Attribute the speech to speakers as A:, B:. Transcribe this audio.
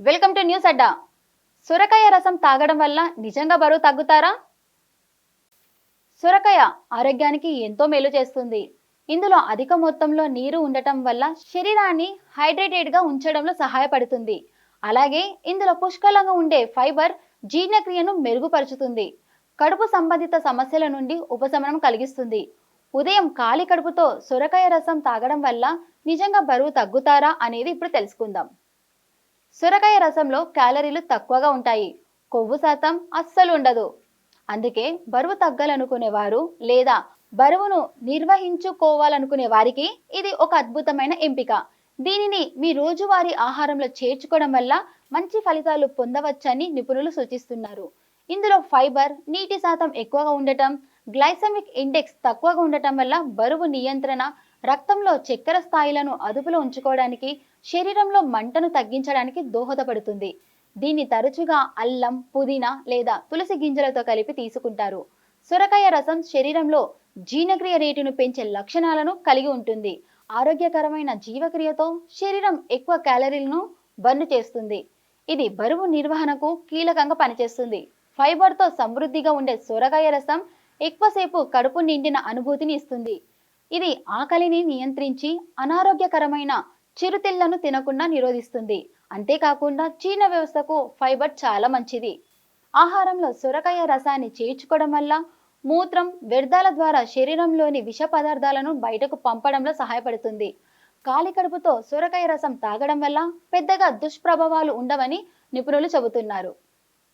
A: Welcome to news అడ్డా. సొరకాయ రసం తాగడం వల్ల నిజంగా బరువు తగ్గుతారా? సొరకాయ ఆరోగ్యానికి ఎంతో మేలు చేస్తుంది. ఇందులో అధిక మొత్తంలో నీరు ఉండటం వల్ల శరీరాన్ని హైడ్రేటెడ్గా ఉంచడంలో సహాయపడుతుంది. అలాగే ఇందులో పుష్కలంగా ఉండే ఫైబర్ జీర్ణక్రియను మెరుగుపరుచుతుంది. కడుపు సంబంధిత సమస్యల నుండి ఉపశమనం కలిగిస్తుంది. ఉదయం ఖాళీ కడుపుతో సొరకాయ రసం తాగడం వల్ల నిజంగా బరువు తగ్గుతారా అనేది ఇప్పుడు తెలుసుకుందాం. సొరకాయ రసంలో క్యాలరీలు తక్కువగా ఉంటాయి, కొవ్వు శాతం అస్సలు ఉండదు. అందుకే బరువు తగ్గాలనుకునే వారు లేదా బరువును నిర్వహించుకోవాలనుకునే వారికి ఇది ఒక అద్భుతమైన ఎంపిక. దీనిని మీ రోజువారీ ఆహారంలో చేర్చుకోవడం వల్ల మంచి ఫలితాలు పొందవచ్చని నిపుణులు సూచిస్తున్నారు. ఇందులో ఫైబర్, నీటి శాతం ఎక్కువగా ఉండటం, గ్లైసెమిక్ ఇండెక్స్ తక్కువగా ఉండటం వల్ల బరువు నియంత్రణ, రక్తంలో చక్కెర స్థాయిలను అదుపులో ఉంచుకోవడానికి, శరీరంలో మంటను తగ్గించడానికి దోహదపడుతుంది. దీన్ని తరచుగా అల్లం, పుదీనా లేదా తులసి గింజలతో కలిపి తీసుకుంటారు. సొరకాయ రసం శరీరంలో జీర్ణక్రియ రేటును పెంచే లక్షణాలను కలిగి ఉంటుంది. ఆరోగ్యకరమైన జీవక్రియతో శరీరం ఎక్కువ క్యాలరీలను బర్న్ చేస్తుంది. ఇది బరువు నిర్వహణకు కీలకంగా పనిచేస్తుంది. ఫైబర్తో సమృద్ధిగా ఉండే సొరకాయ రసం ఎక్కువసేపు కడుపు నిండిన అనుభూతిని ఇస్తుంది. ఇది ఆకలిని నియంత్రించి అనారోగ్యకరమైన చిరుతిళ్లను తినకుండా నిరోధిస్తుంది. అంతేకాకుండా జీర్ణ వ్యవస్థకు ఫైబర్ చాలా మంచిది. ఆహారంలో సొరకాయ రసాన్ని చేర్చుకోవడం వల్ల మూత్రం, వ్యర్థాల ద్వారా శరీరంలోని విష పదార్థాలను బయటకు పంపడంలో సహాయపడుతుంది. ఖాళీ కడుపుతో సొరకాయ రసం తాగడం వల్ల పెద్దగా దుష్ప్రభావాలు ఉండవని నిపుణులు చెబుతున్నారు.